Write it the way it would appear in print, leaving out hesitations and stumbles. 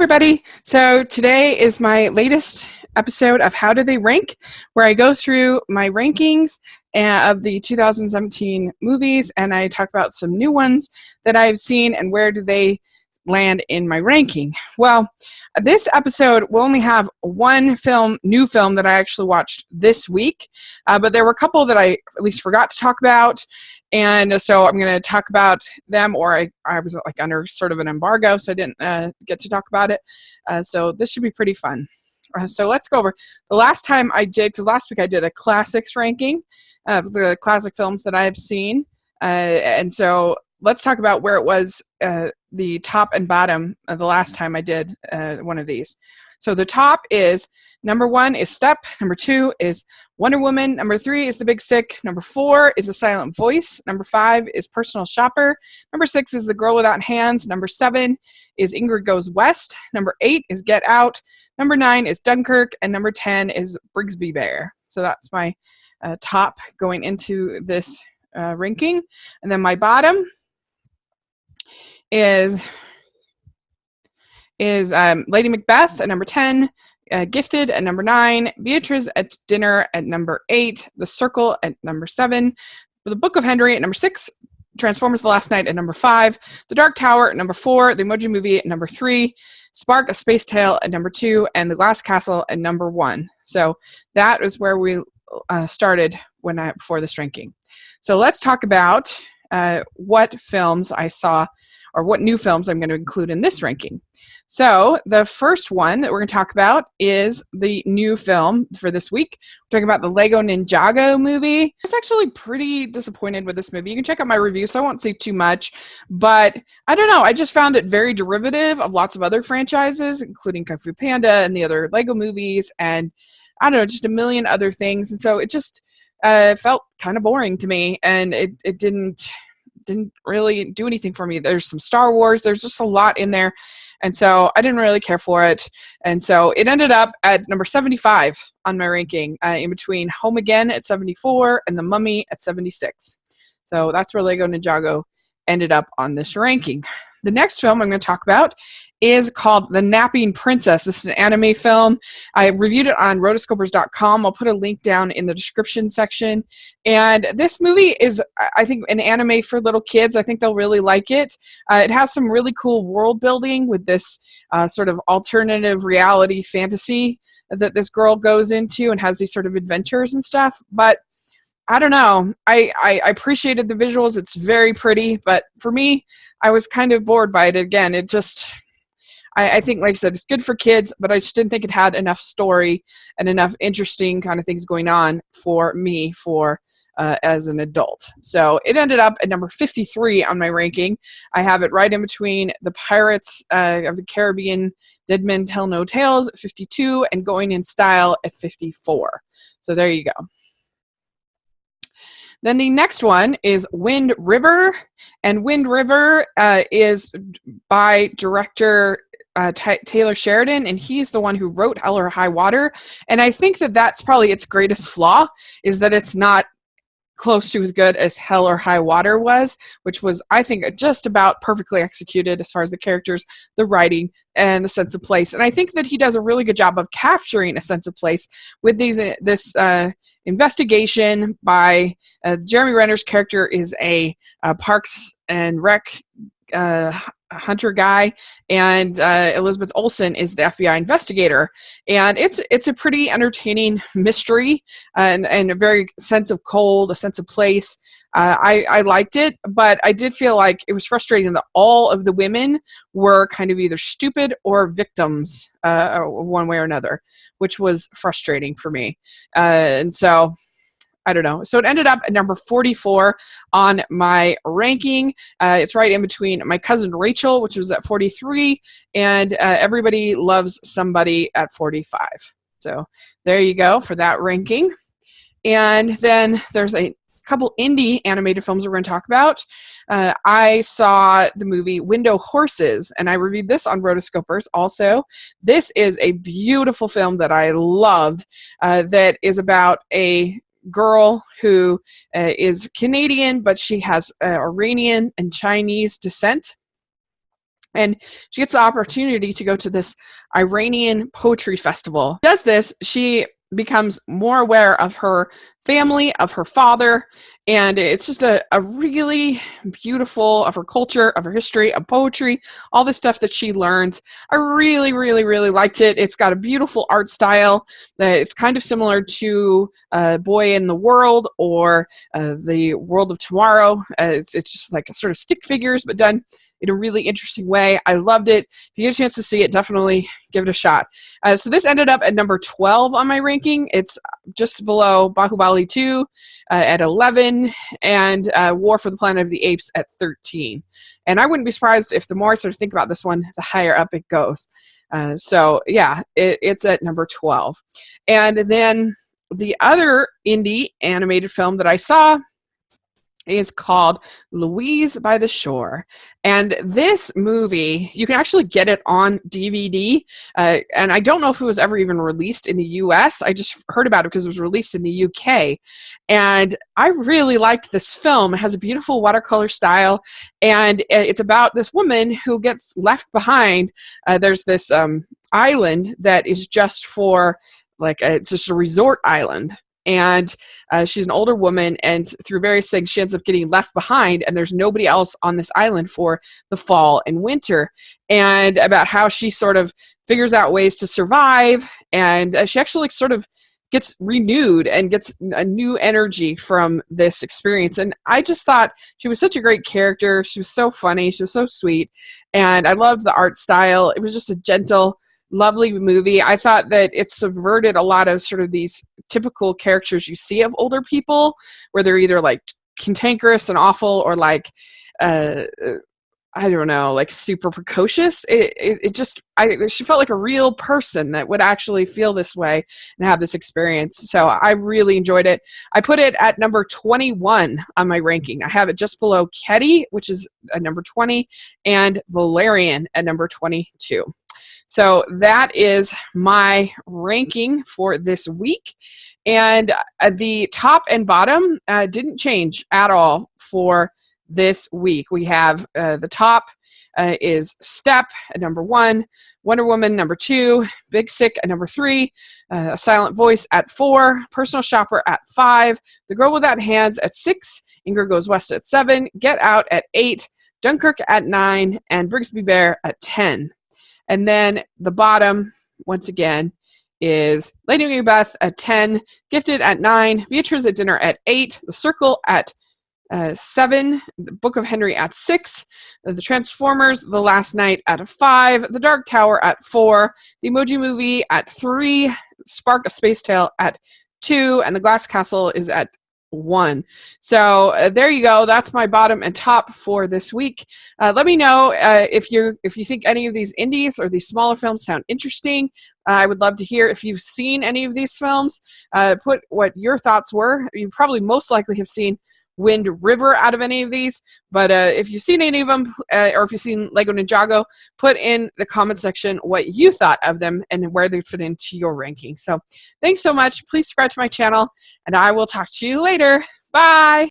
everybody. So today is my latest episode of How Do They Rank, where I go through my rankings of the 2017 movies and I talk about some new ones that I've seen and where do they land in my ranking. Well, this episode will only have one new film that I actually watched this week, but there were a couple that I at least forgot to talk about. And so I'm going to talk about them, or I was like under sort of an embargo, so I didn't get to talk about it. So this should be pretty fun. So let's go over. The last time I did, because last week I did a classics ranking of the classic films that I've seen. And so let's talk about where it was the top and bottom of the last time I did one of these. So the top is number 1 is Step. Number 2 is Wonder Woman. Number 3 is The Big Sick. Number 4 is A Silent Voice. Number 5 is Personal Shopper. Number 6 is The Girl Without Hands. Number 7 is Ingrid Goes West. Number 8 is Get Out. Number 9 is Dunkirk. And number 10 is Brigsby Bear. So that's my top going into this ranking. And then my bottom is Lady Macbeth at number 10. Gifted at number 9, Beatrice at Dinner at number 8, The Circle at number 7, The Book of Henry at number 6, Transformers: The Last Night at number 5, The Dark Tower at number 4, The Emoji Movie at number 3, Spark: A Space Tale at number 2, and The Glass Castle at number 1. So that is where we started before this ranking. So let's talk about what films I saw, or what new films I'm going to include in this ranking. So the first one that we're going to talk about is the new film for this week. We're talking about the Lego Ninjago movie. I was actually pretty disappointed with this movie. You can check out my review, so I won't say too much. But I don't know. I just found it very derivative of lots of other franchises, including Kung Fu Panda and the other Lego movies, and I don't know, just a million other things. And so it just felt kind of boring to me, and it didn't really do anything for me. There's some Star Wars. There's just a lot in there. And so I didn't really care for it. And so it ended up at number 75 on my ranking, in between Home Again at 74 and The Mummy at 76. So that's where Lego Ninjago ended up on this ranking. The next film I'm going to talk about is called The Napping Princess. This is an anime film. I reviewed it on rotoscopers.com. I'll put a link down in the description section. And this movie is, I think, an anime for little kids. I think they'll really like it. It has some really cool world building with this sort of alternative reality fantasy that this girl goes into and has these sort of adventures and stuff. But I don't know. I appreciated the visuals. It's very pretty. But for me, I was kind of bored by it again. It just, I think, like I said, it's good for kids, but I just didn't think it had enough story and enough interesting kind of things going on for me as an adult. So it ended up at number 53 on my ranking. I have it right in between The Pirates of the Caribbean, Dead Men Tell No Tales at 52 and Going in Style at 54. So there you go. Then the next one is Wind River, and Wind River is by director Taylor Sheridan, and he's the one who wrote Hell or High Water. And I think that that's probably its greatest flaw, is that it's not close to as good as Hell or High Water was, which was, I think, just about perfectly executed as far as the characters, the writing, and the sense of place. And I think that he does a really good job of capturing a sense of place with this investigation by Jeremy Renner's character is a Parks and Rec hunter guy, and Elizabeth Olsen is the FBI investigator, and it's a pretty entertaining mystery and a very sense of cold, a sense of place. I liked it, but I did feel like it was frustrating that all of the women were kind of either stupid or victims one way or another, which was frustrating for me. And so I don't know. So it ended up at number 44 on my ranking. It's right in between My Cousin Rachel, which was at 43, and Everybody Loves Somebody at 45. So there you go for that ranking. And then there's a couple indie animated films we're going to talk about. I saw the movie Window Horses, and I reviewed this on Rotoscopers also. This is a beautiful film that I loved that is about a girl who is Canadian, but she has Iranian and Chinese descent. And she gets the opportunity to go to this Iranian poetry festival. Does this, she becomes more aware of her family, of her father, and it's just a really beautiful, of her culture, of her history, of poetry, all the stuff that she learns. I really, really, really liked it. It's got a beautiful art style. It's kind of similar to Boy in the World or The World of Tomorrow. It's just like a sort of stick figures, but done in a really interesting way. I loved it. If you get a chance to see it, definitely give it a shot. So this ended up at number 12 on my ranking. It's just below Bahubali 2 at 11 and War for the Planet of the Apes at 13. And I wouldn't be surprised if the more I sort of think about this one, the higher up it goes. So yeah, it's at number 12. And then the other indie animated film that I saw is called Louise by the Shore. And this movie, you can actually get it on DVD. And I don't know if it was ever even released in the US. I just heard about it because it was released in the UK. And I really liked this film. It has a beautiful watercolor style. And it's about this woman who gets left behind. There's this island that is just for, it's just a resort island. And she's an older woman, and through various things, she ends up getting left behind, and there's nobody else on this island for the fall and winter, and about how she sort of figures out ways to survive, and she actually sort of gets renewed and gets a new energy from this experience. And I just thought she was such a great character. She was so funny. She was so sweet, and I loved the art style. It was just a gentle, lovely movie. I thought that it subverted a lot of sort of these typical characters you see of older people, where they're either like cantankerous and awful, or like I don't know, like super precocious. She felt like a real person that would actually feel this way and have this experience. So I really enjoyed it. I put it at number 21 on my ranking. I have it just below Ketty, which is at number 20, and Valerian at number 22. So that is my ranking for this week. And the top and bottom didn't change at all for this week. We have the top is Step at number 1, Wonder Woman number 2, Big Sick at number 3, A Silent Voice at 4, Personal Shopper at 5, The Girl Without Hands at 6, Ingrid Goes West at 7, Get Out at 8, Dunkirk at 9, and Brigsby Bear at 10. And then the bottom, once again, is Lady Macbeth at 10, Gifted at 9, Beatrice at Dinner at 8, The Circle at 7, The Book of Henry at 6, The Transformers, The Last Night at 5, The Dark Tower at 4, The Emoji Movie at 3, Spark a Space Tale at 2, and The Glass Castle is at 1. So there you go. That's my bottom and top for this week. Let me know if you think any of these indies or these smaller films sound interesting. I would love to hear if you've seen any of these films. Put what your thoughts were. You probably most likely have seen Wind River out of any of these, but if you've seen any of them, or if you've seen Lego Ninjago, put in the comment section what you thought of them and where they fit into your ranking. So thanks so much. Please subscribe to my channel, and I will talk to you later. Bye!